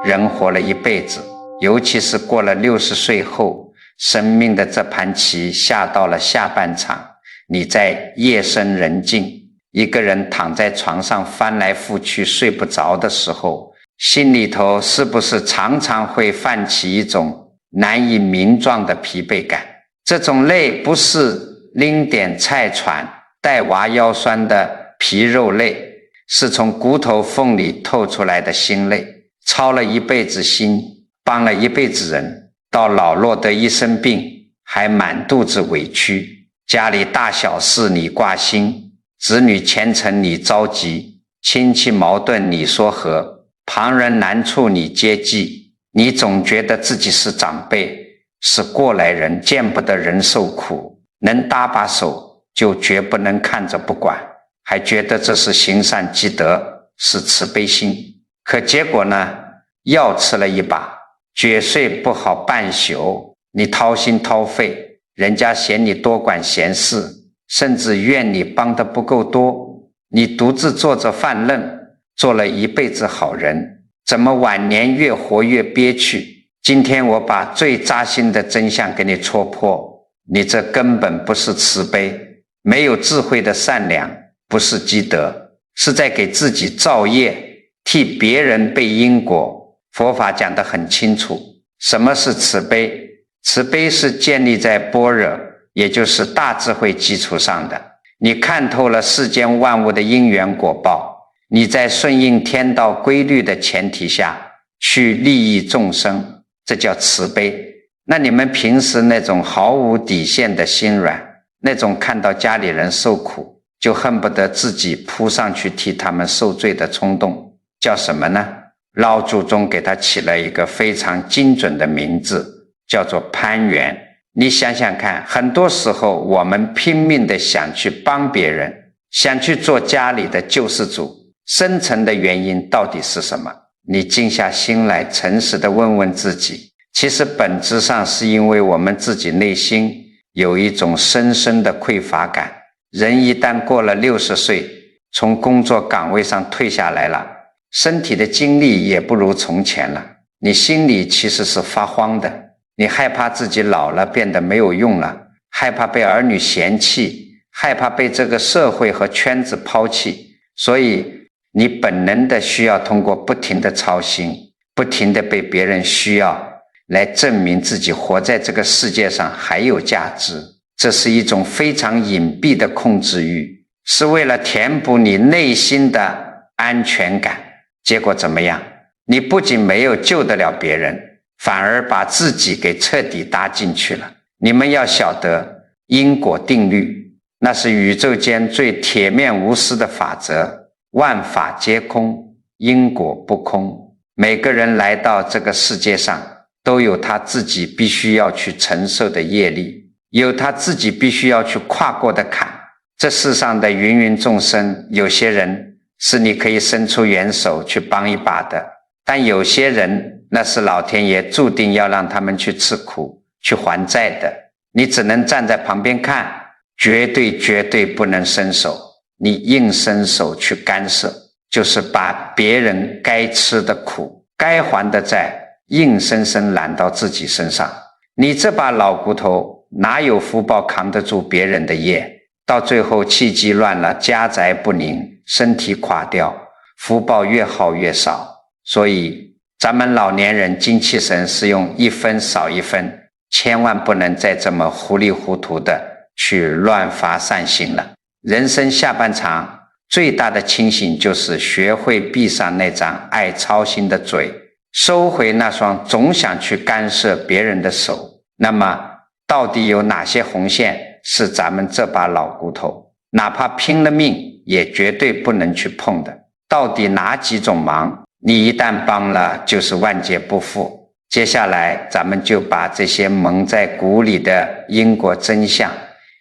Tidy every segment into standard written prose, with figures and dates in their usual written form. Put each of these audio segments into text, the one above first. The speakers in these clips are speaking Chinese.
人活了一辈子，尤其是过了60岁后，生命的这盘棋下到了下半场，你在夜深人静，一个人躺在床上翻来覆去睡不着的时候，心里头是不是常常会泛起一种难以名状的疲惫感？这种累不是拎点菜喘带娃腰酸的皮肉累，是从骨头缝里透出来的心累。操了一辈子心，帮了一辈子人，到老落得一身病，还满肚子委屈。家里大小事你挂心，子女前程你着急，亲戚矛盾你说和，旁人难处你接济。你总觉得自己是长辈，是过来人，见不得人受苦，能搭把手就绝不能看着不管，还觉得这是行善积德，是慈悲心。可结果呢，药吃了一把，觉睡不好半宿，你掏心掏肺，人家嫌你多管闲事，甚至怨你帮得不够多，你独自做着饭愣，做了一辈子好人，怎么晚年越活越憋屈？今天我把最扎心的真相给你戳破，你这根本不是慈悲，没有智慧的善良，不是积德，是在给自己造业，替别人背因果。佛法讲得很清楚，什么是慈悲？慈悲是建立在般若，也就是大智慧基础上的。你看透了世间万物的因缘果报，你在顺应天道规律的前提下去利益众生，这叫慈悲。那你们平时那种毫无底线的心软，那种看到家里人受苦就恨不得自己扑上去替他们受罪的冲动，叫什么呢？老祖宗给他起了一个非常精准的名字，叫做攀缘。你想想看，很多时候我们拼命的想去帮别人，想去做家里的救世主，深层的原因到底是什么？你静下心来诚实的问问自己，其实本质上是因为我们自己内心有一种深深的匮乏感。人一旦过了60岁，从工作岗位上退下来了，身体的精力也不如从前了，你心里其实是发慌的，你害怕自己老了变得没有用了，害怕被儿女嫌弃，害怕被这个社会和圈子抛弃，所以你本能的需要通过不停的操心，不停的被别人需要，来证明自己活在这个世界上还有价值。这是一种非常隐蔽的控制欲，是为了填补你内心的安全感。结果怎么样？你不仅没有救得了别人，反而把自己给彻底搭进去了。你们要晓得因果定律，那是宇宙间最铁面无私的法则，万法皆空，因果不空。每个人来到这个世界上都有他自己必须要去承受的业力，有他自己必须要去跨过的坎。这世上的芸芸众生，有些人是你可以伸出援手去帮一把的，但有些人那是老天爷注定要让他们去吃苦去还债的，你只能站在旁边看，绝对不能伸手。你硬伸手去干涉，就是把别人该吃的苦该还的债硬生生揽到自己身上。你这把老骨头哪有福报扛得住别人的业？到最后气机乱了，家宅不宁，身体垮掉，福报越耗越少。所以咱们老年人精气神是用一分少一分，千万不能再这么糊里糊涂的去乱发善心了。人生下半场最大的清醒，就是学会闭上那张爱操心的嘴，收回那双总想去干涉别人的手。那么到底有哪些红线是咱们这把老骨头哪怕拼了命也绝对不能去碰的？到底哪几种忙你一旦帮了就是万劫不复？接下来咱们就把这些蒙在鼓里的因果真相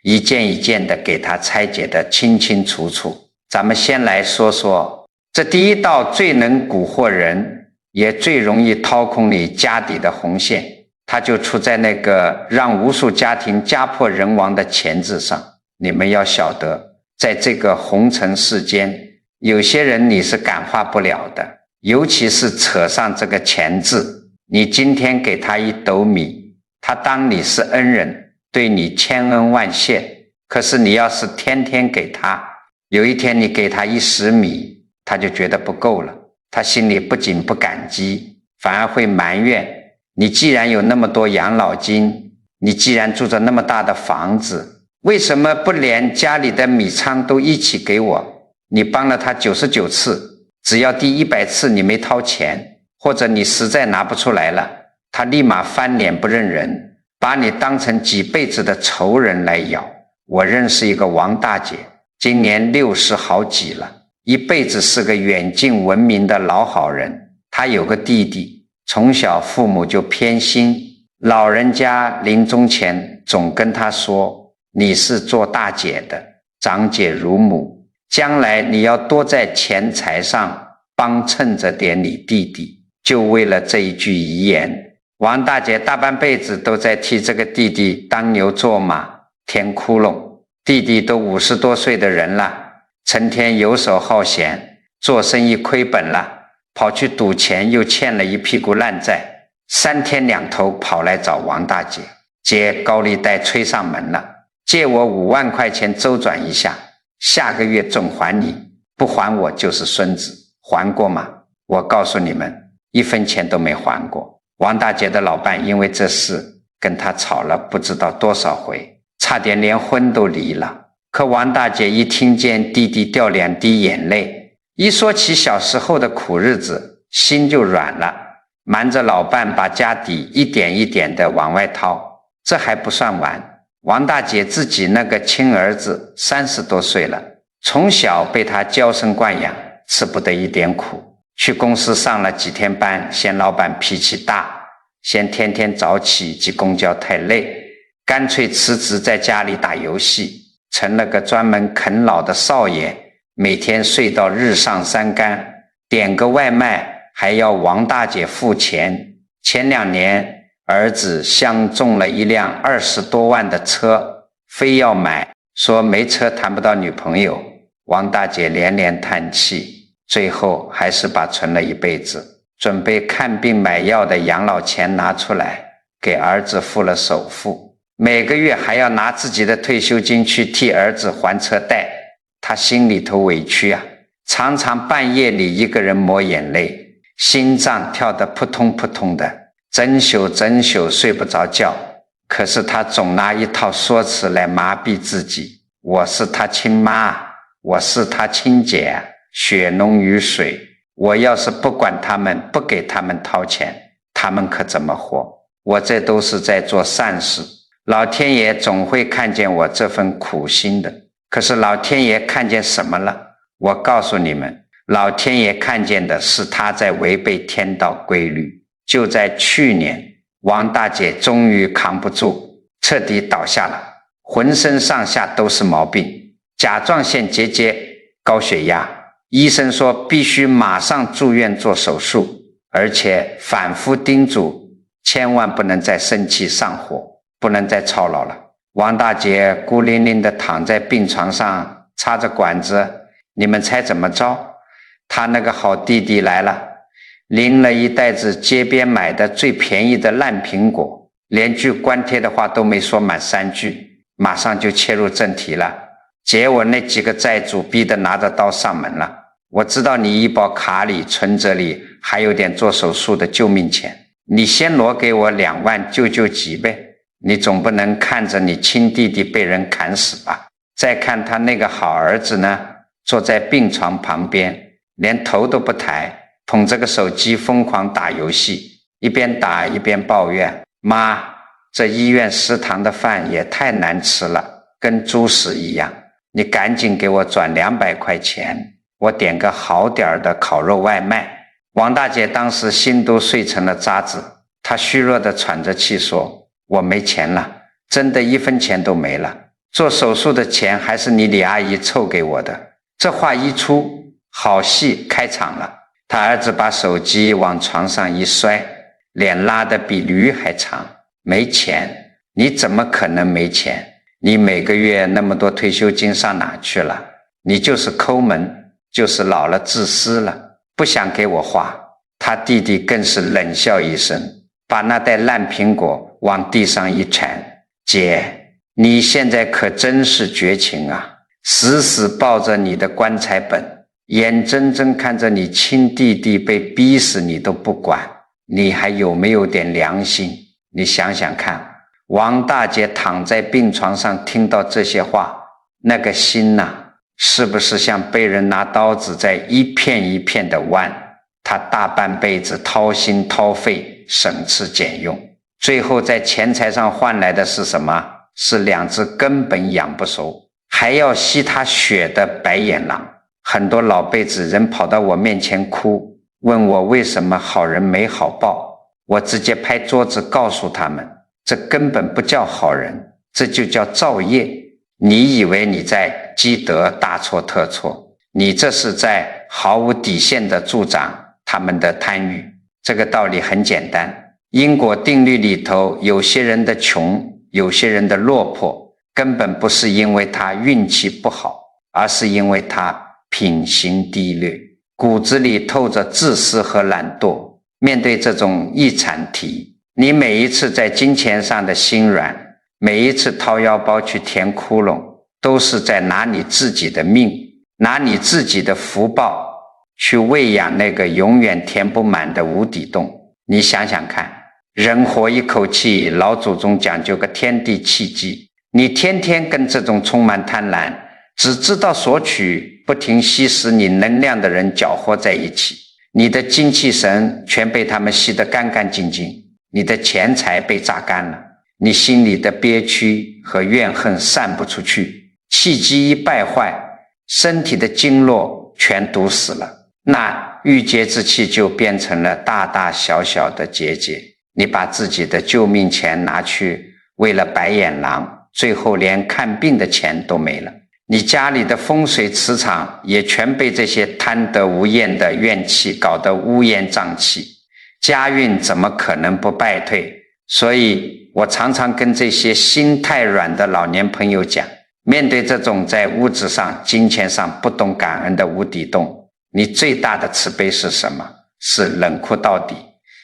一件一件的给它拆解得清清楚楚。咱们先来说说这第一道最能蛊惑人也最容易掏空你家底的红线，它就出在那个让无数家庭家破人亡的钱字上。你们要晓得，在这个红尘世间，有些人你是感化不了的，尤其是扯上这个钱字，你今天给他1斗米，他当你是恩人，对你千恩万谢。可是你要是天天给他，有一天你给他1石米，他就觉得不够了，他心里不仅不感激，反而会埋怨你。既然有那么多养老金，你既然住着那么大的房子，为什么不连家里的米仓都一起给我？你帮了他99次，只要第100次你没掏钱，或者你实在拿不出来了，他立马翻脸不认人，把你当成几辈子的仇人来咬。我认识一个王大姐，今年60好几了，一辈子是个远近闻名的老好人。她有个弟弟，从小父母就偏心，老人家临终前总跟她说，你是做大姐的，长姐如母，将来你要多在钱财上帮衬着点你弟弟。就为了这一句遗言，王大姐大半辈子都在替这个弟弟当牛做马，填窟窿。弟弟都50多岁的人了，成天游手好闲，做生意亏本了，跑去赌钱，又欠了一屁股烂债，3天2头跑来找王大姐，姐高利贷催上门了，借我5万块钱周转一下，下个月准还你，不还我就是孙子。还过吗？我告诉你们，1分钱都没还过。王大姐的老伴因为这事跟他吵了不知道多少回，差点连婚都离了。可王大姐一听见弟弟掉2滴眼泪，一说起小时候的苦日子，心就软了，瞒着老伴把家底一点一点的往外掏。这还不算完，王大姐自己那个亲儿子30多岁了，从小被他娇生惯养，吃不得一点苦，去公司上了几天班，嫌老板脾气大，嫌天天早起挤公交太累，干脆辞职在家里打游戏，成了个专门啃老的少爷，每天睡到日上三竿，点个外卖还要王大姐付钱。前2年儿子相中了一辆20多万的车，非要买，说没车谈不到女朋友。王大姐连连叹气，最后还是把存了一辈子准备看病买药的养老钱拿出来，给儿子付了首付，每个月还要拿自己的退休金去替儿子还车贷。他心里头委屈啊，常常半夜里一个人抹眼泪，心脏跳得扑通扑通的，整宿睡不着觉。可是他总拿一套说辞来麻痹自己，我是他亲妈，我是他亲姐，血浓于水，我要是不管他们，不给他们掏钱，他们可怎么活？我这都是在做善事，老天爷总会看见我这份苦心的。可是老天爷看见什么了？我告诉你们，老天爷看见的是他在违背天道规律。就在去年，王大姐终于扛不住，彻底倒下了，浑身上下都是毛病，甲状腺结节、高血压，医生说必须马上住院做手术，而且反复叮嘱千万不能再生气上火，不能再操劳了。王大姐孤零零地躺在病床上插着管子，你们猜怎么着？她那个好弟弟来了，拎了一袋子街边买的最便宜的烂苹果，连句关贴的话都没说满3句，马上就切入正题了。姐，我那几个债主逼得拿着刀上门了，我知道你医保卡里存折里还有点做手术的救命钱，你先挪给我2万救救急呗。你总不能看着你亲弟弟被人砍死吧？再看他那个好儿子呢，坐在病床旁边，连头都不抬，捧着个手机疯狂打游戏，一边打一边抱怨，妈，这医院食堂的饭也太难吃了，跟猪屎一样，你赶紧给我转200块钱，我点个好点的烤肉外卖。王大姐当时心都碎成了渣子，她虚弱地喘着气说，我没钱了，真的1分钱都没了，做手术的钱还是你李阿姨凑给我的。这话一出，好戏开场了。他儿子把手机往床上一摔，脸拉得比驴还长。没钱？你怎么可能没钱？你每个月那么多退休金上哪去了？你就是抠门，就是老了自私了，不想给我画。他弟弟更是冷笑一声，把那袋烂苹果往地上一铲，姐，你现在可真是绝情啊，死死抱着你的棺材本，眼睁睁看着你亲弟弟被逼死你都不管，你还有没有点良心？你想想看，王大姐躺在病床上听到这些话，那个心是不是像被人拿刀子在一片一片的剜？她大半辈子掏心掏肺，省吃俭用，最后在钱财上换来的是什么？是2只根本养不熟还要吸她血的白眼狼。很多老辈子人跑到我面前哭，问我为什么好人没好报，我直接拍桌子告诉他们，这根本不叫好人，这就叫造业。你以为你在积德，大错特错，你这是在毫无底线的助长他们的贪欲。这个道理很简单，因果定律里头，有些人的穷，有些人的落魄，根本不是因为他运气不好，而是因为他品行低劣，骨子里透着自私和懒惰。面对这种易产题，你每一次在金钱上的心软，每一次掏腰包去填窟窿，都是在拿你自己的命，拿你自己的福报去喂养那个永远填不满的无底洞。你想想看，人活一口气，老祖宗讲究个天地气机，你天天跟这种充满贪婪，只知道索取，不停吸食你能量的人搅和在一起，你的精气神全被他们吸得干干净净，你的钱财被榨干了，你心里的憋屈和怨恨散不出去，气机一败坏，身体的经络全堵死了，那郁结之气就变成了大大小小的结节。你把自己的救命钱拿去为了白眼狼，最后连看病的钱都没了。你家里的风水磁场也全被这些贪得无厌的怨气搞得乌烟瘴气，家运怎么可能不败退？所以我常常跟这些心太软的老年朋友讲，面对这种在物质上金钱上不懂感恩的无底洞，你最大的慈悲是什么？是冷酷到底，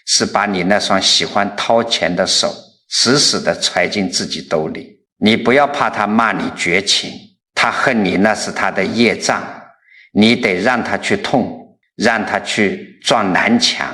是把你那双喜欢掏钱的手死死地揣进自己兜里。你不要怕他骂你绝情，他恨你那是他的业障，你得让他去痛，让他去撞南墙。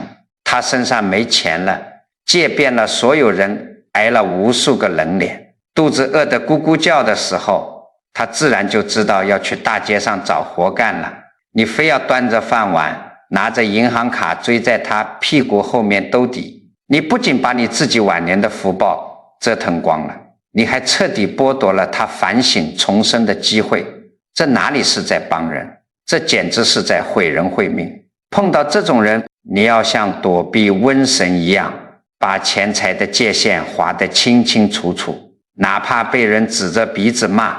他身上没钱了，借遍了所有人，挨了无数个冷脸，肚子饿得咕咕叫的时候，他自然就知道要去大街上找活干了。你非要端着饭碗，拿着银行卡追在他屁股后面兜底，你不仅把你自己晚年的福报折腾光了，你还彻底剥夺了他反省重生的机会。这哪里是在帮人，这简直是在毁人毁命。碰到这种人，你要像躲避瘟神一样，把钱财的界限划得清清楚楚，哪怕被人指着鼻子骂，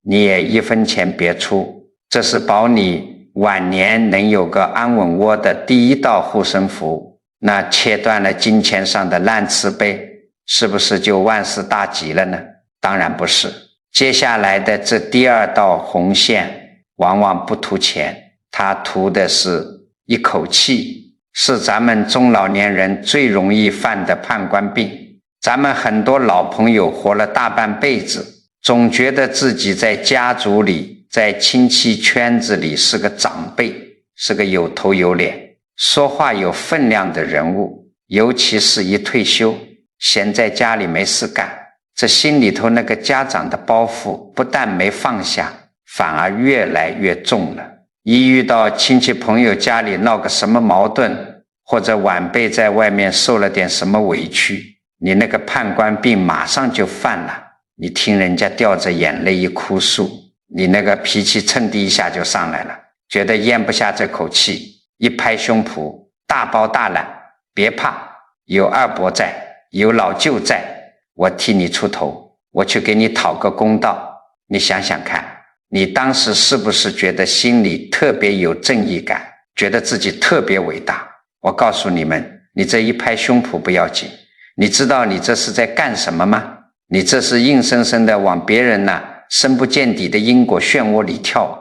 你也1分钱别出。这是保你晚年能有个安稳窝的第一道护身符。那切断了金钱上的烂慈悲，是不是就万事大吉了呢？当然不是。接下来的这第2道红线往往不图钱，它图的是一口气，是咱们中老年人最容易犯的判官病。咱们很多老朋友活了大半辈子，总觉得自己在家族里，在亲戚圈子里是个长辈，是个有头有脸，说话有分量的人物，尤其是一退休，闲在家里没事干，这心里头那个家长的包袱不但没放下，反而越来越重了。一遇到亲戚朋友家里闹个什么矛盾，或者晚辈在外面受了点什么委屈，你那个判官病马上就犯了。你听人家掉着眼泪一哭诉，你那个脾气蹭地一下就上来了，觉得咽不下这口气，一拍胸脯，大包大揽，别怕，有二伯在，有老舅在，我替你出头，我去给你讨个公道。你想想看，你当时是不是觉得心里特别有正义感，觉得自己特别伟大？我告诉你们，你这一拍胸脯不要紧，你知道你这是在干什么吗？你这是硬生生的往别人深不见底的因果漩涡里跳。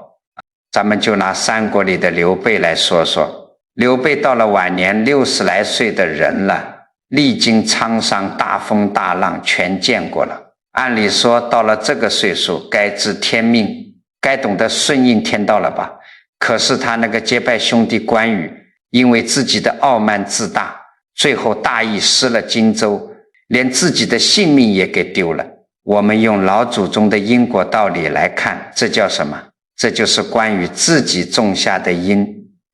咱们就拿三国里的刘备来说说，刘备到了晚年60来岁的人了，历经沧桑，大风大浪全见过了。按理说到了这个岁数，该知天命，该懂得顺应天道了吧？可是他那个结拜兄弟关羽，因为自己的傲慢自大，最后大意失了荆州，连自己的性命也给丢了。我们用老祖宗的因果道理来看，这叫什么？这就是关羽自己种下的因，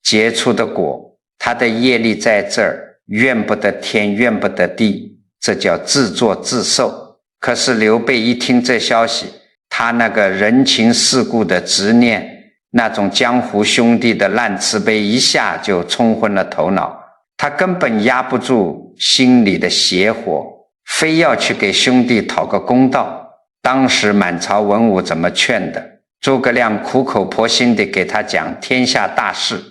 结出的果，他的业力在这儿，怨不得天，怨不得地，这叫自作自受。可是刘备一听这消息，他那个人情世故的执念，那种江湖兄弟的烂慈悲一下就冲昏了头脑，他根本压不住心里的邪火，非要去给兄弟讨个公道。当时满朝文武怎么劝的？诸葛亮苦口婆心地给他讲天下大事，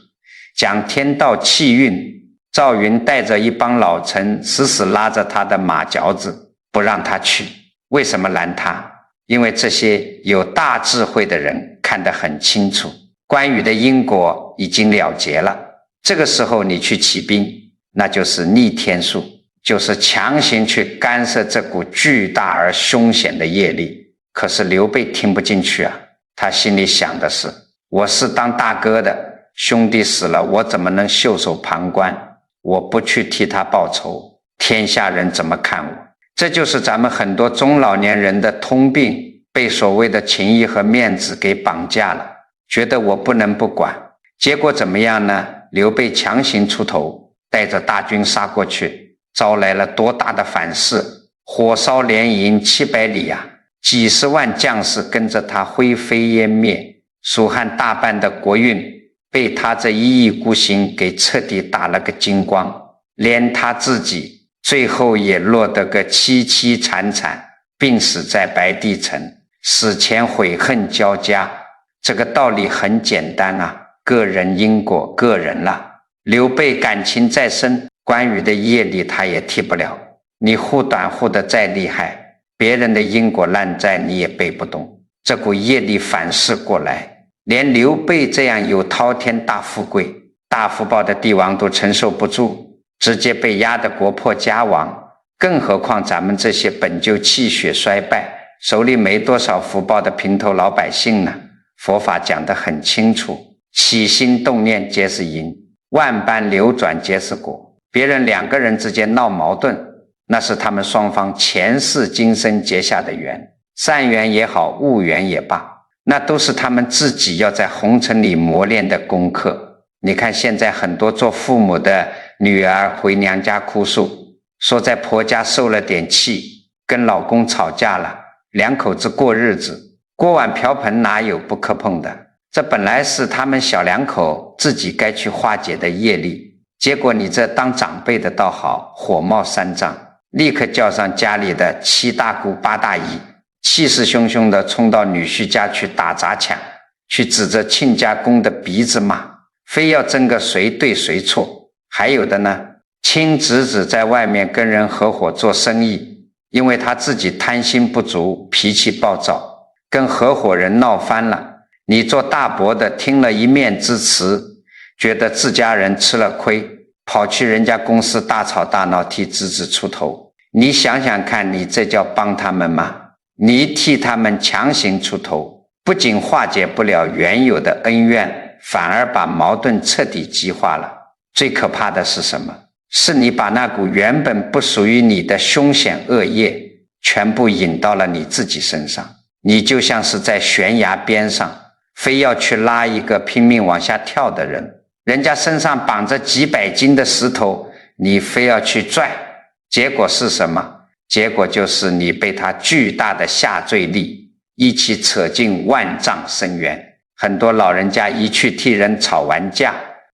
讲天道气运。赵云带着一帮老臣死死拉着他的马脚子，不让他去。为什么拦他？因为这些有大智慧的人看得很清楚，关羽的因果已经了结了。这个时候你去起兵，那就是逆天数，就是强行去干涉这股巨大而凶险的业力。可是刘备听不进去啊，他心里想的是，我是当大哥的，兄弟死了，我怎么能袖手旁观？我不去替他报仇，天下人怎么看我？这就是咱们很多中老年人的通病，被所谓的情义和面子给绑架了，觉得我不能不管。结果怎么样呢？刘备强行出头，带着大军杀过去，招来了多大的反噬，火烧连营700里啊，几十万将士跟着他灰飞烟灭，蜀汉大半的国运被他这一意孤行给彻底打了个精光，连他自己最后也落得个凄凄惨惨，病死在白帝城，死前悔恨交加。这个道理很简单啊，个人因果个人了。刘备感情再深，关羽的业力他也替不了。你护短护得再厉害，别人的因果烂债你也背不动，这股业力反噬过来，连刘备这样有滔天大富贵大福报的帝王都承受不住，直接被压得国破家亡，更何况咱们这些本就气血衰败，手里没多少福报的平头老百姓呢？佛法讲得很清楚，起心动念皆是因，万般流转皆是果。别人2个人之间闹矛盾，那是他们双方前世今生结下的缘，善缘也好，恶缘也罢，那都是他们自己要在红尘里磨练的功课。你看现在很多做父母的女儿回娘家哭诉，说在婆家受了点气，跟老公吵架了，2口子过日子，锅碗瓢盆哪有不可碰的？这本来是他们小2口自己该去化解的业力，结果你这当长辈的倒好，火冒三丈，立刻叫上家里的7大姑8大姨，气势汹汹地冲到女婿家去打砸抢，去指着亲家公的鼻子骂，非要争个谁对谁错。还有的呢，亲侄子在外面跟人合伙做生意，因为他自己贪心不足，脾气暴躁，跟合伙人闹翻了。你做大伯的听了一面之词，觉得自家人吃了亏，跑去人家公司大吵大闹，替侄子出头。你想想看，你这叫帮他们吗？你替他们强行出头，不仅化解不了原有的恩怨，反而把矛盾彻底激化了。最可怕的是什么？是你把那股原本不属于你的凶险恶业全部引到了你自己身上。你就像是在悬崖边上，非要去拉一个拼命往下跳的人，人家身上绑着几百斤的石头，你非要去拽，结果是什么？结果就是你被他巨大的下坠力一起扯进万丈深渊。很多老人家一去替人吵完架，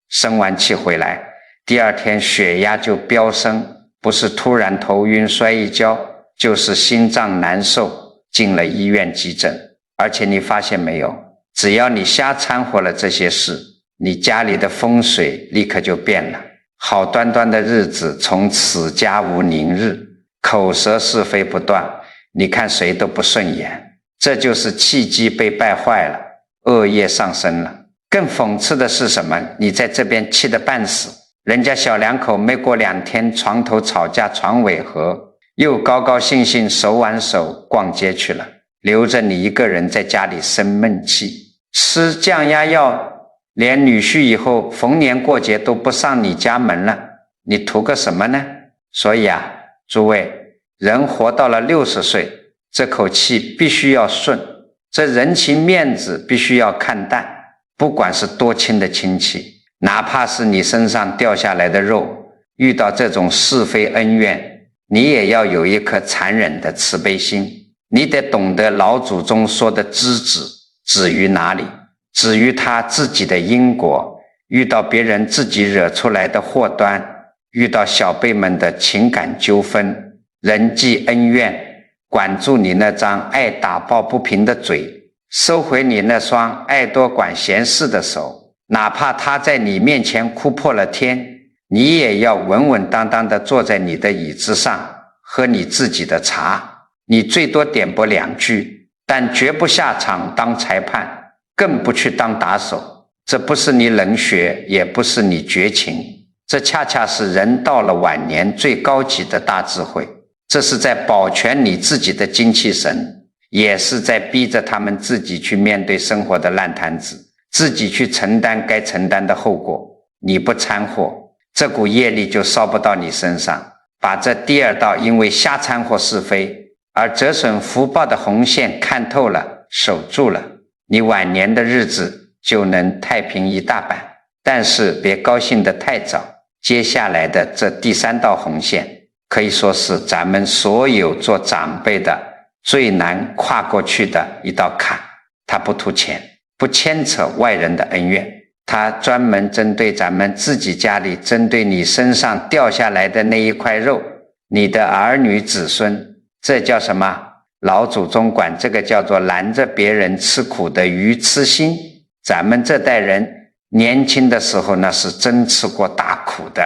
生完气回来，第2天血压就飙升，不是突然头晕摔一跤，就是心脏难受，进了医院急诊。而且你发现没有，只要你瞎掺和了这些事，你家里的风水立刻就变了，好端端的日子从此家无宁日，口舌是非不断，你看谁都不顺眼。这就是气机被败坏了，恶业上升了。更讽刺的是什么？你在这边气得半死，人家小两口没过2天床头吵架床尾和，又高高兴兴手挽手逛街去了，留着你一个人在家里生闷气，吃降压药，连女婿以后逢年过节都不上你家门了，你图个什么呢？所以啊，诸位，人活到了60岁，这口气必须要顺，这人情面子必须要看淡，不管是多亲的亲戚，哪怕是你身上掉下来的肉，遇到这种是非恩怨，你也要有一颗残忍的慈悲心。你得懂得老祖宗说的知止，止于哪里？止于他自己的因果，遇到别人自己惹出来的祸端，遇到小辈们的情感纠纷、人际恩怨，管住你那张爱打抱不平的嘴，收回你那双爱多管闲事的手，哪怕他在你面前哭破了天，你也要稳稳当当地坐在你的椅子上，喝你自己的茶。你最多点拨2句，但绝不下场当裁判，更不去当打手。这不是你冷血，也不是你绝情，这恰恰是人到了晚年最高级的大智慧。这是在保全你自己的精气神，也是在逼着他们自己去面对生活的烂摊子，自己去承担该承担的后果。你不掺和，这股业力就烧不到你身上，把这第2道因为瞎掺和是非而折损福报的红线看透了，守住了，你晚年的日子就能太平一大半。但是别高兴得太早，接下来的这第3道红线可以说是咱们所有做长辈的最难跨过去的一道坎。它不图钱，不牵扯外人的恩怨，它专门针对咱们自己家里，针对你身上掉下来的那一块肉，你的儿女子孙。这叫什么？老祖宗管这个叫做拦着别人吃苦的愚痴心。咱们这代人年轻的时候那是真吃过大苦的，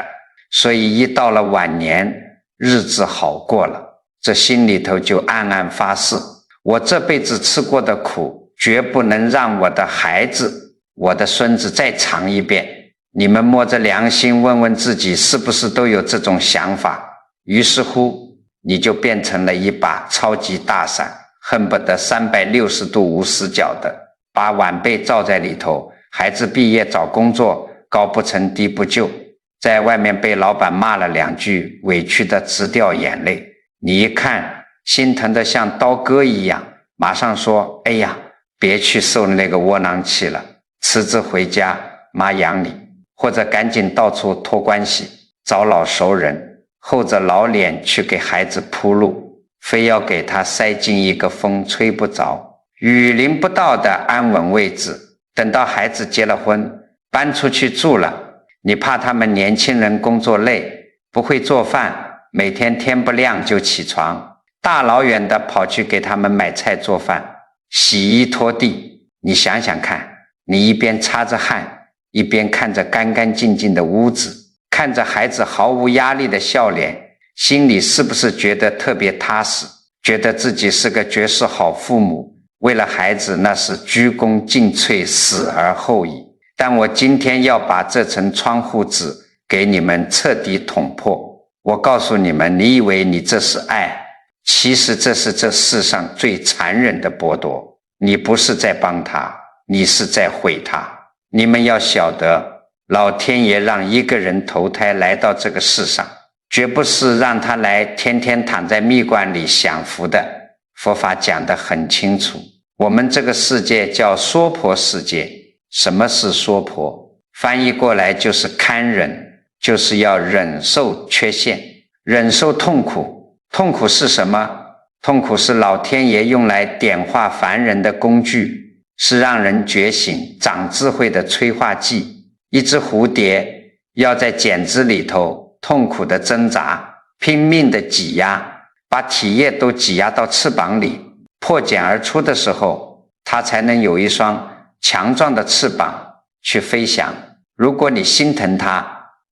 所以一到了晚年，日子好过了，这心里头就暗暗发誓，我这辈子吃过的苦，绝不能让我的孩子、我的孙子再尝一遍。你们摸着良心问问自己，是不是都有这种想法？于是乎你就变成了一把超级大伞，恨不得360度无死角的把晚辈罩在里头，孩子毕业找工作高不成低不就，在外面被老板骂了2句，委屈的直掉眼泪。你一看心疼的像刀割一样，马上说，哎呀，别去受那个窝囊气了，辞职回家，妈养你，或者赶紧到处托关系，找老熟人，厚着老脸去给孩子铺路，非要给他塞进一个风吹不着、雨淋不到的安稳位置。等到孩子结了婚，搬出去住了，你怕他们年轻人工作累，不会做饭，每天天不亮就起床，大老远的跑去给他们买菜做饭、洗衣拖地。你想想看，你一边擦着汗，一边看着干干净净的屋子，看着孩子毫无压力的笑脸，心里是不是觉得特别踏实，觉得自己是个绝世好父母，为了孩子那是鞠躬尽瘁，死而后已。但我今天要把这层窗户纸给你们彻底捅破。我告诉你们，你以为你这是爱，其实这是这世上最残忍的剥夺。你不是在帮他，你是在毁他。你们要晓得，老天爷让一个人投胎来到这个世上，绝不是让他来天天躺在蜜罐里享福的。佛法讲得很清楚，我们这个世界叫娑婆世界。什么是娑婆？翻译过来就是堪忍，就是要忍受缺陷，忍受痛苦。痛苦是什么？痛苦是老天爷用来点化凡人的工具，是让人觉醒长智慧的催化剂。一只蝴蝶要在茧子里头痛苦的挣扎，拼命的挤压，把体液都挤压到翅膀里，破茧而出的时候，它才能有一双强壮的翅膀去飞翔。如果你心疼它，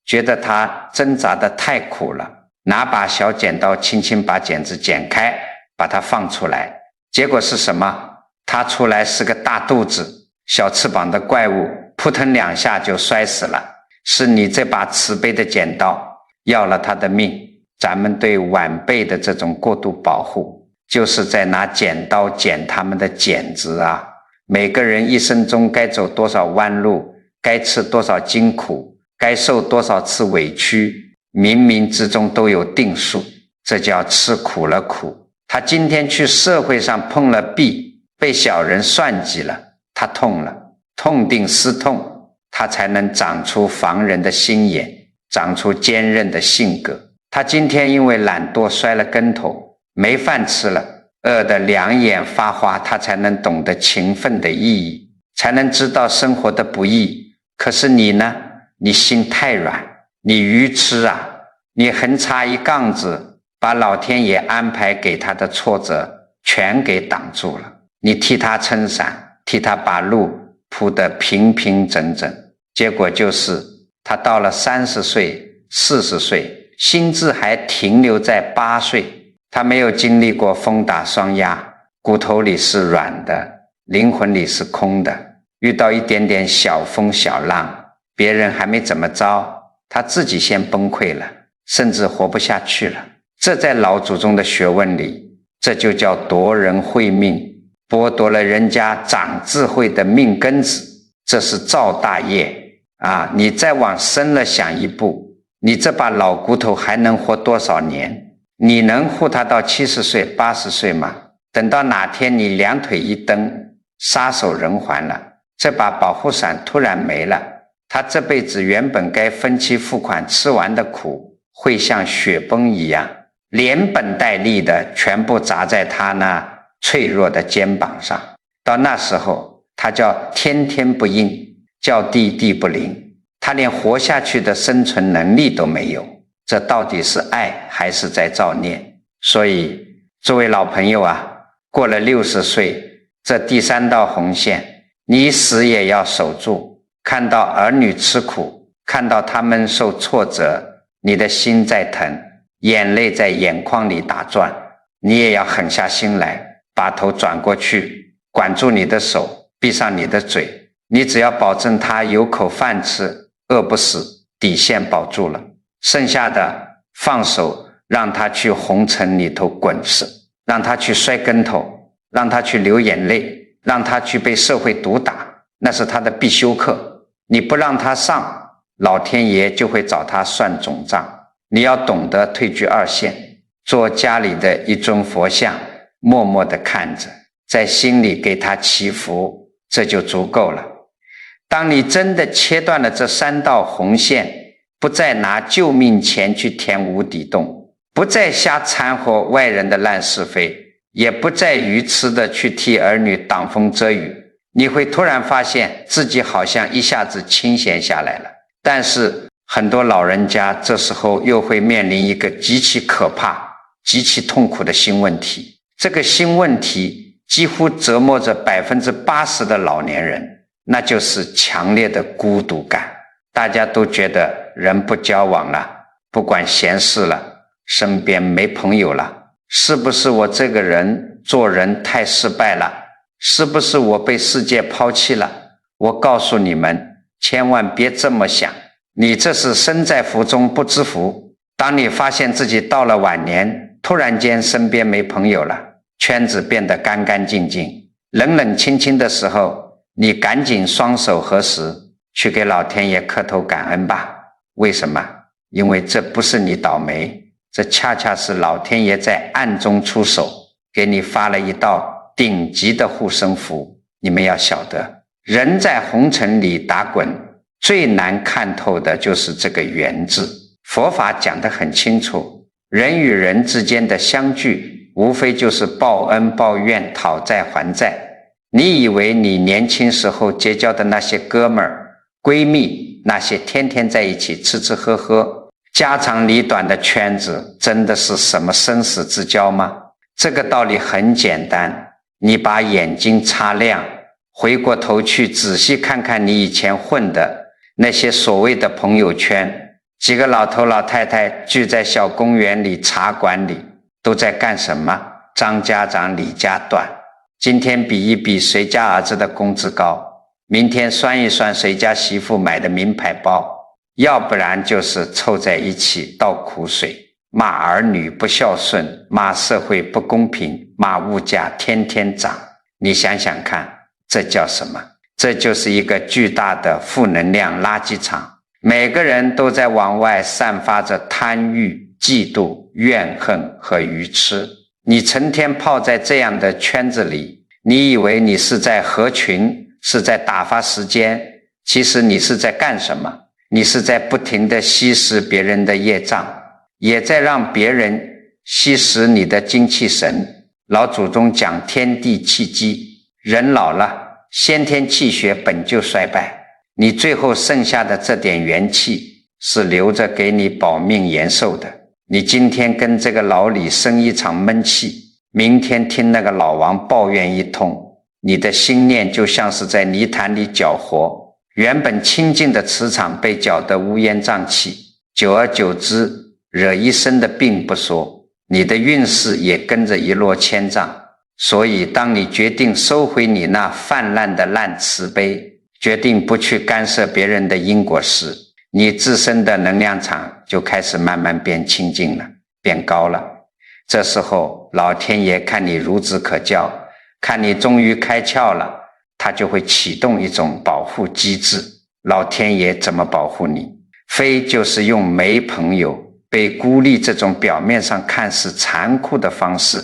觉得它挣扎得太苦了，拿把小剪刀轻轻把茧子剪开，把它放出来，结果是什么？它出来是个大肚子、小翅膀的怪物，扑腾两下就摔死了，是你这把慈悲的剪刀要了他的命。咱们对晚辈的这种过度保护，就是在拿剪刀剪他们的剪子啊。每个人一生中该走多少弯路，该吃多少辛苦，该受多少次委屈，冥冥之中都有定数，这叫吃苦了苦。他今天去社会上碰了壁，被小人算计了，他痛了，痛定思痛，他才能长出防人的心眼，长出坚韧的性格。他今天因为懒惰摔了跟头，没饭吃了，饿得两眼发花，他才能懂得勤奋的意义，才能知道生活的不易。可是你呢？你心太软，你愚痴啊！你横插一杠子，把老天爷安排给他的挫折全给挡住了。你替他撑伞，替他把路铺得平平整整，结果就是他到了30岁、40岁，心智还停留在8岁，他没有经历过风打霜压，骨头里是软的，灵魂里是空的。遇到一点点小风小浪，别人还没怎么着，他自己先崩溃了，甚至活不下去了。这在老祖宗的学问里，这就叫夺人慧命，剥夺了人家长智慧的命根子，这是造大业啊！你再往深了想一步，你这把老骨头还能活多少年？你能护他到70岁、80岁吗？等到哪天你两腿一蹬，撒手人寰了，这把保护伞突然没了，他这辈子原本该分期付款吃完的苦，会像雪崩一样，连本带利的全部砸在他那脆弱的肩膀上。到那时候，他叫天天不应，叫地地不灵，他连活下去的生存能力都没有。这到底是爱还是在造孽？所以作为老朋友啊，过了60岁，这第3道红线你死也要守住。看到儿女吃苦，看到他们受挫折，你的心在疼，眼泪在眼眶里打转，你也要狠下心来，把头转过去，管住你的手，闭上你的嘴。你只要保证他有口饭吃，饿不死，底线保住了，剩下的放手，让他去红尘里头滚死，让他去摔跟头，让他去流眼泪，让他去被社会毒打，那是他的必修课。你不让他上，老天爷就会找他算总账。你要懂得退居2线，做家里的一尊佛像，默默地看着，在心里给他祈福，这就足够了。当你真的切断了这3道红线，不再拿救命钱去填无底洞，不再瞎掺和外人的烂是非，也不再愚痴地去替儿女挡风遮雨，你会突然发现自己好像一下子清闲下来了。但是很多老人家这时候又会面临一个极其可怕、极其痛苦的新问题。这个新问题几乎折磨着80%的老年人，那就是强烈的孤独感。大家都觉得人不交往了，不管闲事了，身边没朋友了，是不是我这个人做人太失败了？是不是我被世界抛弃了？我告诉你们，千万别这么想，你这是身在福中不知福。当你发现自己到了晚年，突然间身边没朋友了，圈子变得干干净净，冷冷清清的时候，你赶紧双手合十，去给老天爷磕头感恩吧。为什么？因为这不是你倒霉，这恰恰是老天爷在暗中出手，给你发了一道顶级的护身符。你们要晓得，人在红尘里打滚，最难看透的就是这个缘字。佛法讲得很清楚，人与人之间的相聚，无非就是报恩报怨，讨债还债。你以为你年轻时候结交的那些哥们儿、闺蜜，那些天天在一起吃吃喝喝、家长里短的圈子，真的是什么生死之交吗？这个道理很简单，你把眼睛擦亮，回过头去仔细看看你以前混的那些所谓的朋友圈，几个老头老太太聚在小公园里、茶馆里，都在干什么？张家长李家短，今天比一比谁家儿子的工资高。明天算一算谁家媳妇买的名牌包，要不然就是凑在一起倒苦水，骂儿女不孝顺，骂社会不公平，骂物价天天涨。你想想看，这叫什么？这就是一个巨大的负能量垃圾场，每个人都在往外散发着贪欲、嫉妒、怨恨和愚痴。你成天泡在这样的圈子里，你以为你是在合群，是在打发时间，其实你是在干什么？你是在不停地吸食别人的业障，也在让别人吸食你的精气神。老祖宗讲天地气机，人老了，先天气血本就衰败，你最后剩下的这点元气是留着给你保命延寿的。你今天跟这个老李生一场闷气，明天听那个老王抱怨一通，你的心念就像是在泥潭里搅和，原本清净的磁场被搅得乌烟瘴气，久而久之惹一身的病不说，你的运势也跟着一落千丈。所以当你决定收回你那泛滥的烂慈悲，决定不去干涉别人的因果事，你自身的能量场就开始慢慢变清净了，变高了。这时候老天爷看你孺子可教，看你终于开窍了，他就会启动一种保护机制。老天爷怎么保护你？非就是用没朋友、被孤立这种表面上看似残酷的方式，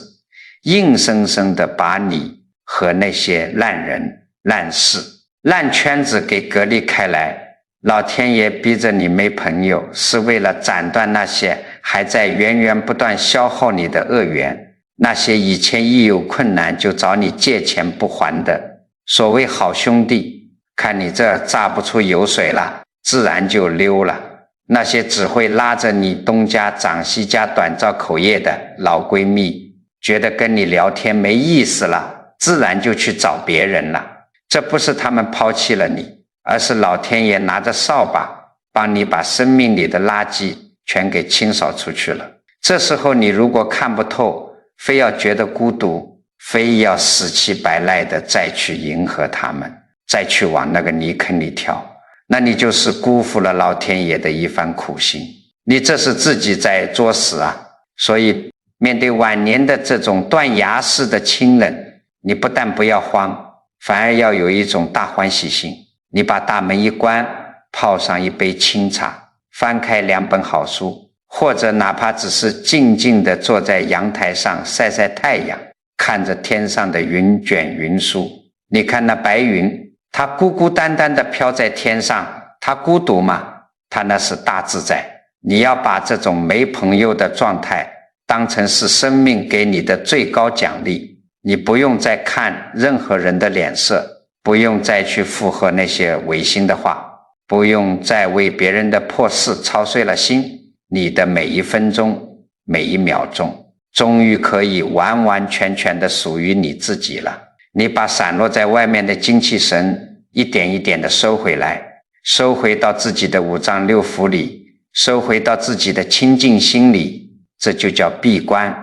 硬生生的把你和那些烂人、烂事、烂圈子给隔离开来。老天爷逼着你没朋友，是为了斩断那些还在源源不断消耗你的恶缘，那些以前一有困难就找你借钱不还的所谓好兄弟，看你这榨不出油水了，自然就溜了。那些只会拉着你东家长西家短造口业的老闺蜜，觉得跟你聊天没意思了，自然就去找别人了。这不是他们抛弃了你，而是老天爷拿着扫把帮你把生命里的垃圾全给清扫出去了。这时候你如果看不透，非要觉得孤独，非要死乞白赖的再去迎合他们，再去往那个泥坑里跳，那你就是辜负了老天爷的一番苦心，你这是自己在作死啊。所以面对晚年的这种断崖式的清冷，你不但不要慌，反而要有一种大欢喜心。你把大门一关，泡上一杯清茶，翻开2本好书，或者哪怕只是静静地坐在阳台上晒晒太阳，看着天上的云卷云舒。你看那白云，它孤孤单单地飘在天上，它孤独吗？它那是大自在。你要把这种没朋友的状态当成是生命给你的最高奖励，你不用再看任何人的脸色，不用再去附和那些违心的话，不用再为别人的破事操碎了心。你的每一分钟、每一秒钟，终于可以完完全全的属于你自己了。你把散落在外面的精气神一点一点的收回来，收回到自己的5脏6腑里，收回到自己的清净心里，这就叫闭关，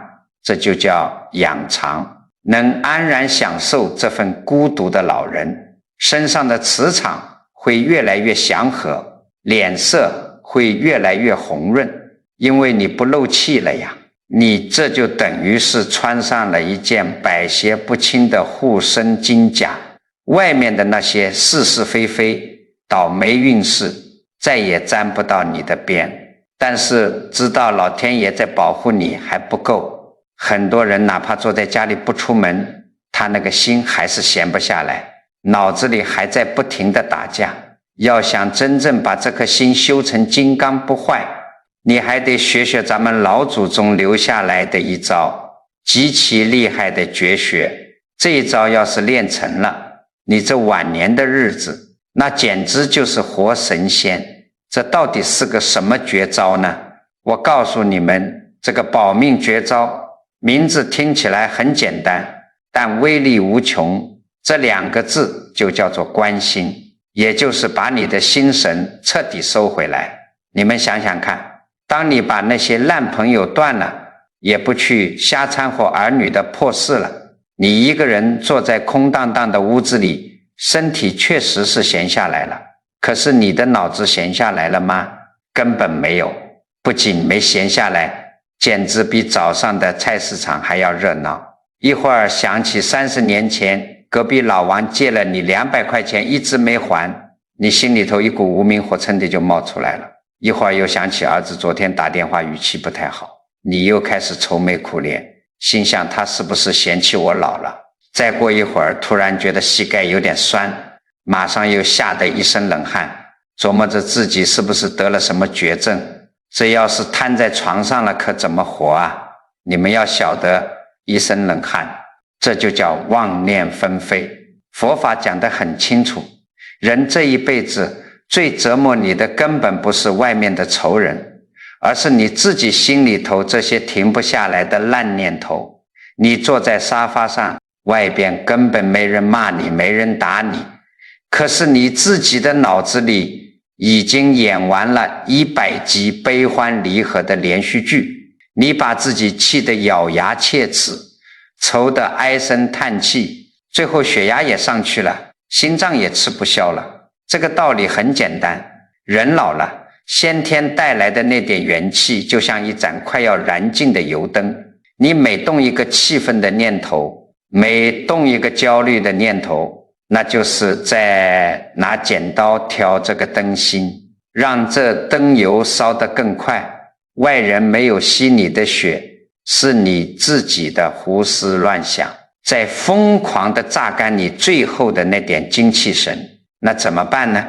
这就叫养藏。能安然享受这份孤独的老人，身上的磁场会越来越祥和，脸色会越来越红润，因为你不漏气了呀。你这就等于是穿上了一件百邪不侵的护身金甲，外面的那些是是非非、倒霉运势再也沾不到你的边。但是知道老天爷在保护你还不够，很多人哪怕坐在家里不出门，他那个心还是闲不下来，脑子里还在不停地打架。要想真正把这颗心修成金刚不坏，你还得学学咱们老祖宗留下来的一招极其厉害的绝学。这一招要是练成了，你这晚年的日子那简直就是活神仙。这到底是个什么绝招呢？我告诉你们，这个保命绝招名字听起来很简单，但威力无穷。这2个字就叫做观心，也就是把你的心神彻底收回来。你们想想看，当你把那些烂朋友断了，也不去瞎掺和儿女的破事了，你一个人坐在空荡荡的屋子里，身体确实是闲下来了，可是你的脑子闲下来了吗？根本没有，不仅没闲下来，简直比早上的菜市场还要热闹。一会儿想起30年前隔壁老王借了你200块钱一直没还，你心里头一股无名火蹭的就冒出来了。一会儿又想起儿子昨天打电话语气不太好，你又开始愁眉苦脸，心想他是不是嫌弃我老了。再过一会儿突然觉得膝盖有点酸，马上又吓得一身冷汗，琢磨着自己是不是得了什么绝症，这要是瘫在床上了可怎么活啊？你们要晓得，一身冷汗，这就叫妄念纷飞。佛法讲得很清楚，人这一辈子最折磨你的根本不是外面的仇人，而是你自己心里头这些停不下来的烂念头。你坐在沙发上，外边根本没人骂你，没人打你，可是你自己的脑子里已经演完了100集悲欢离合的连续剧，你把自己气得咬牙切齿，愁得唉声叹气，最后血压也上去了，心脏也吃不消了。这个道理很简单，人老了，先天带来的那点元气就像一盏快要燃尽的油灯，你每动一个气愤的念头，每动一个焦虑的念头，那就是在拿剪刀挑这个灯芯，让这灯油烧得更快。外人没有吸你的血，是你自己的胡思乱想，在疯狂地榨干你最后的那点精气神。那怎么办呢？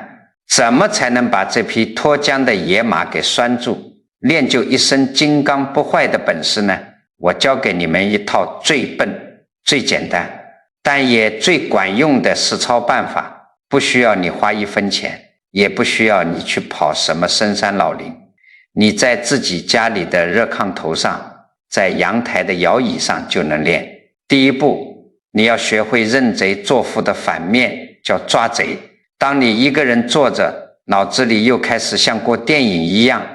怎么才能把这匹脱缰的野马给拴住，练就一身金刚不坏的本事呢？我教给你们一套最笨、最简单，但也最管用的实操办法，不需要你花1分钱，也不需要你去跑什么深山老林，你在自己家里的热炕头上，在阳台的摇椅上就能练。第一步，你要学会认贼作父的反面，叫抓贼。当你一个人坐着，脑子里又开始像过电影一样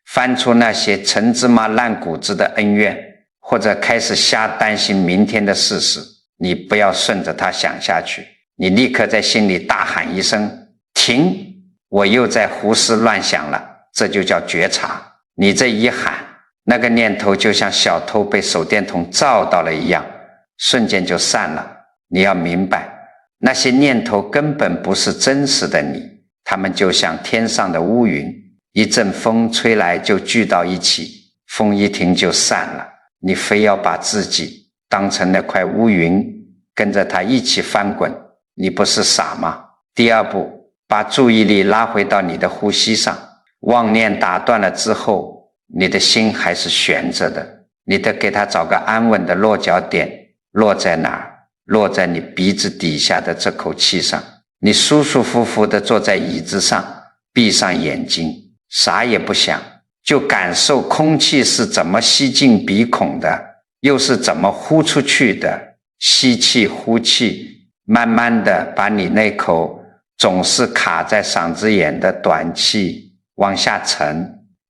翻出那些陈芝麻烂谷子的恩怨，或者开始瞎担心明天的事实，你不要顺着它想下去，你立刻在心里大喊一声停，我又在胡思乱想了，这就叫觉察。你这一喊，那个念头就像小偷被手电筒照到了一样，瞬间就散了。你要明白，那些念头根本不是真实的你，它们就像天上的乌云，一阵风吹来就聚到一起，风一停就散了。你非要把自己当成那块乌云，跟着它一起翻滚，你不是傻吗？第二步，把注意力拉回到你的呼吸上，妄念打断了之后，你的心还是悬着的，你得给它找个安稳的落脚点。落在哪儿？落在你鼻子底下的这口气上。你舒舒服服地坐在椅子上，闭上眼睛，啥也不想，就感受空气是怎么吸进鼻孔的，又是怎么呼出去的。吸气呼气，慢慢地把你那口总是卡在嗓子眼的短气往下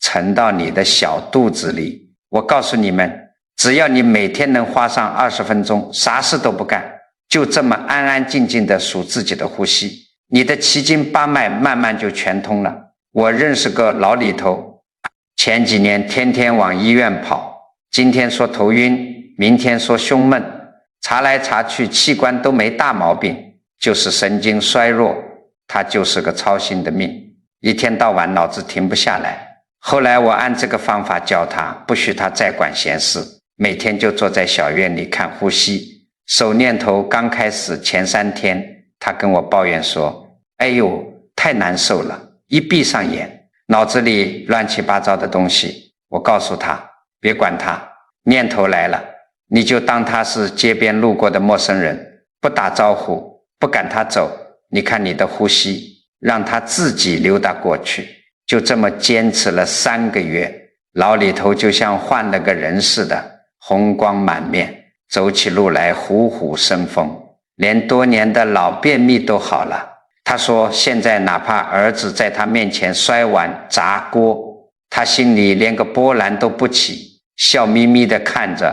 沉到你的小肚子里。我告诉你们，只要你每天能花上20分钟，啥事都不干，就这么安安静静地数自己的呼吸，你的七经八脉慢慢就全通了。我认识个老李头，前几年天天往医院跑，今天说头晕，明天说胸闷，查来查去器官都没大毛病，就是神经衰弱，他就是个操心的命，一天到晚脑子停不下来。后来我按这个方法教他，不许他再管闲事，每天就坐在小院里看呼吸。守念头刚开始前3天，他跟我抱怨说，哎呦，太难受了，一闭上眼，脑子里乱七八糟的东西。我告诉他，别管他，念头来了，你就当他是街边路过的陌生人，不打招呼，不赶他走，你看你的呼吸，让他自己溜达过去。就这么坚持了3个月，老李头就像换了个人似的，红光满面，走起路来虎虎生风，连多年的老便秘都好了。他说现在哪怕儿子在他面前摔碗砸锅，他心里连个波澜都不起，笑眯眯地看着，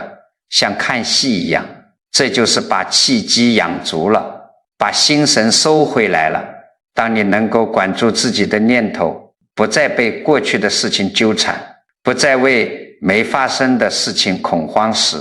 像看戏一样。这就是把气机养足了，把心神收回来了，当你能够管住自己的念头，不再被过去的事情纠缠，不再为没发生的事情恐慌时，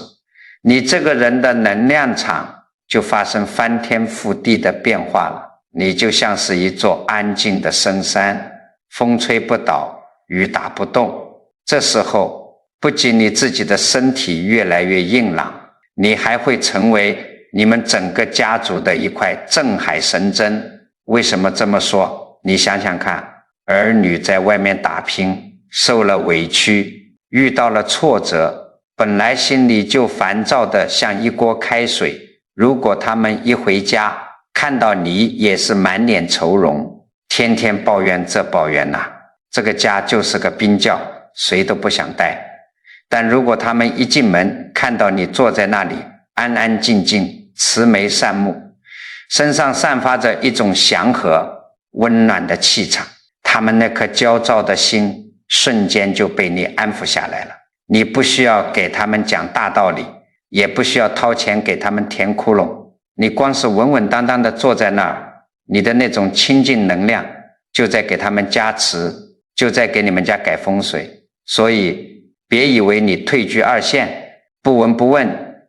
你这个人的能量场就发生翻天覆地的变化了。你就像是一座安静的深山，风吹不倒，雨打不动。这时候不仅你自己的身体越来越硬朗，你还会成为你们整个家族的一块镇海神针。为什么这么说？你想想看，儿女在外面打拼，受了委屈，遇到了挫折，本来心里就烦躁的像一锅开水，如果他们一回家看到你也是满脸愁容，天天抱怨这抱怨那，这个家就是个冰窖，谁都不想待。但如果他们一进门看到你坐在那里安安静静，慈眉善目，身上散发着一种祥和温暖的气场，他们那颗焦躁的心瞬间就被你安抚下来了。你不需要给他们讲大道理，也不需要掏钱给他们填窟窿，你光是稳稳当当的坐在那儿，你的那种清净能量就在给他们加持，就在给你们家改风水。所以别以为你退居二线，不闻不问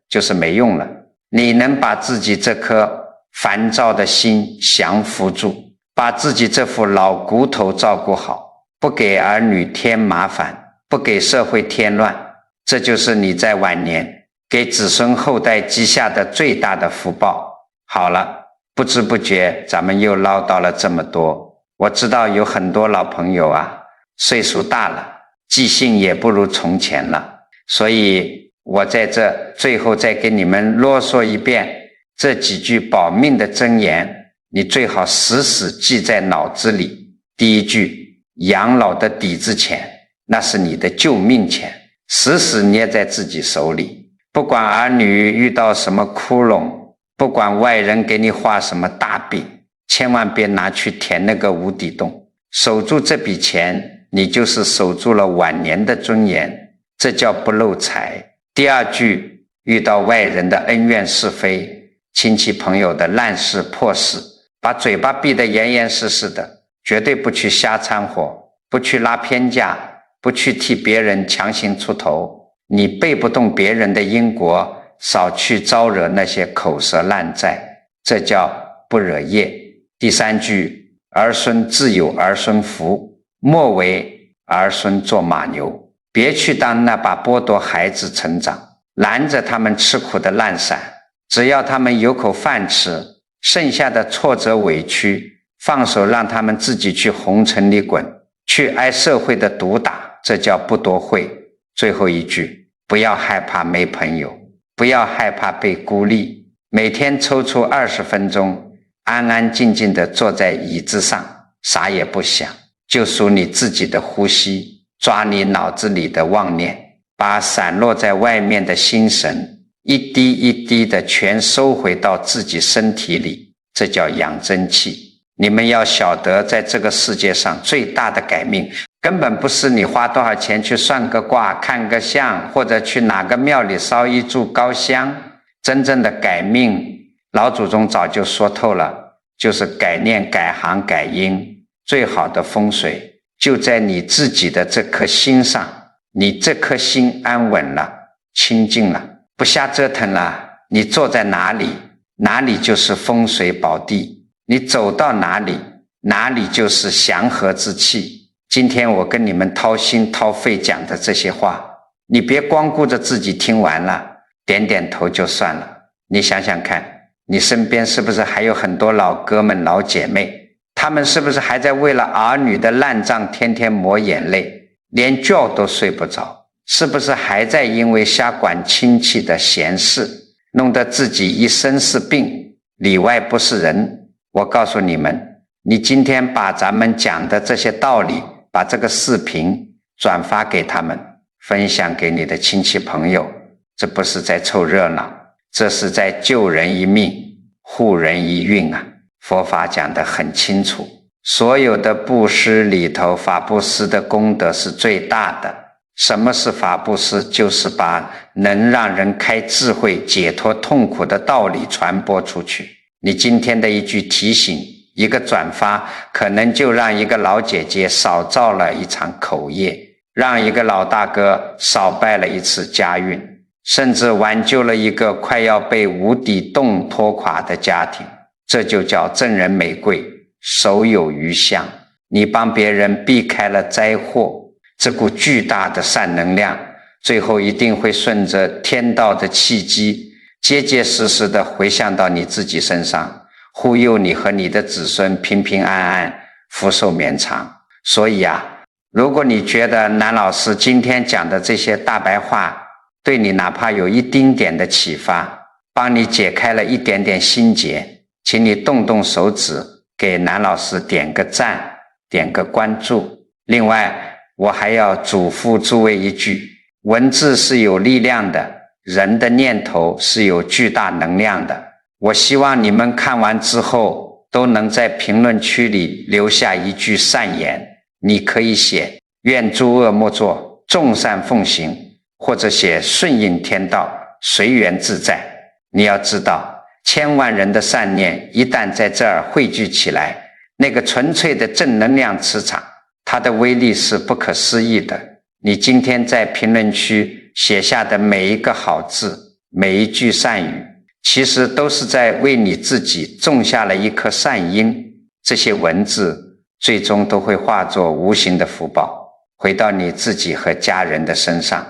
就是没用了。你能把自己这颗烦躁的心降服住，把自己这副老骨头照顾好，不给儿女添麻烦，不给社会添乱，这就是你在晚年给子孙后代积下的最大的福报。好了，不知不觉咱们又唠叨了这么多。我知道有很多老朋友啊，岁数大了，记性也不如从前了，所以我在这最后再给你们啰嗦一遍这几句保命的箴言，你最好死死记在脑子里。第一句，养老的底子钱，那是你的救命钱，死死捏在自己手里。不管儿女遇到什么窟窿，不管外人给你画什么大饼，千万别拿去填那个无底洞。守住这笔钱，你就是守住了晚年的尊严，这叫不漏财。第二句，遇到外人的恩怨是非，亲戚朋友的烂事破事，把嘴巴闭得严严实实的，绝对不去瞎掺和，不去拉偏架，不去替别人强行出头。你背不动别人的因果，少去招惹那些口舌烂债，这叫不惹业。第三句，儿孙自有儿孙福，莫为儿孙做马牛。别去当那把剥夺孩子成长，拦着他们吃苦的烂伞。只要他们有口饭吃，剩下的挫折委屈放手让他们自己去红尘里滚，去挨社会的毒打，这叫不夺慧。最后一句，不要害怕没朋友，不要害怕被孤立，每天抽出20分钟，安安静静地坐在椅子上，啥也不想，就数你自己的呼吸，抓你脑子里的妄念，把散落在外面的心神一滴一滴的全收回到自己身体里，这叫养真气。你们要晓得，在这个世界上最大的改命，根本不是你花多少钱去算个卦、看个相，或者去哪个庙里烧一炷高香。真正的改命，老祖宗早就说透了，就是改念、改行、改因。最好的风水就在你自己的这颗心上，你这颗心安稳了，清净了，不瞎折腾了，你坐在哪里，哪里就是风水宝地，你走到哪里，哪里就是祥和之气。今天我跟你们掏心掏肺讲的这些话，你别光顾着自己听完了，点点头就算了。你想想看，你身边是不是还有很多老哥们老姐妹，他们是不是还在为了儿女的烂账天天抹眼泪，连觉都睡不着？是不是还在因为瞎管亲戚的闲事，弄得自己一身是病，里外不是人？我告诉你们，你今天把咱们讲的这些道理，把这个视频转发给他们，分享给你的亲戚朋友，这不是在凑热闹，这是在救人一命，护人一运啊！佛法讲得很清楚，所有的布施里头，法布施的功德是最大的。什么是法布施？就是把能让人开智慧、解脱痛苦的道理传播出去。你今天的一句提醒，一个转发，可能就让一个老姐姐少造了一场口业，让一个老大哥少败了一次家运，甚至挽救了一个快要被无底洞拖垮的家庭。这就叫赠人玫瑰，手有余香。你帮别人避开了灾祸，这股巨大的善能量，最后一定会顺着天道的契机，结结实实地回向到你自己身上，护佑你和你的子孙平平安安，福寿绵长。所以如果你觉得南老师今天讲的这些大白话对你哪怕有一丁点的启发，帮你解开了一点点心结，请你动动手指给南老师点个赞，点个关注。另外我还要嘱咐诸位一句，文字是有力量的，人的念头是有巨大能量的。我希望你们看完之后都能在评论区里留下一句善言，你可以写愿诸恶莫作，众善奉行，或者写顺应天道，随缘自在。你要知道，千万人的善念一旦在这儿汇聚起来，那个纯粹的正能量磁场，它的威力是不可思议的。你今天在评论区写下的每一个好字，每一句善语，其实都是在为你自己种下了一颗善因。这些文字最终都会化作无形的福报，回到你自己和家人的身上。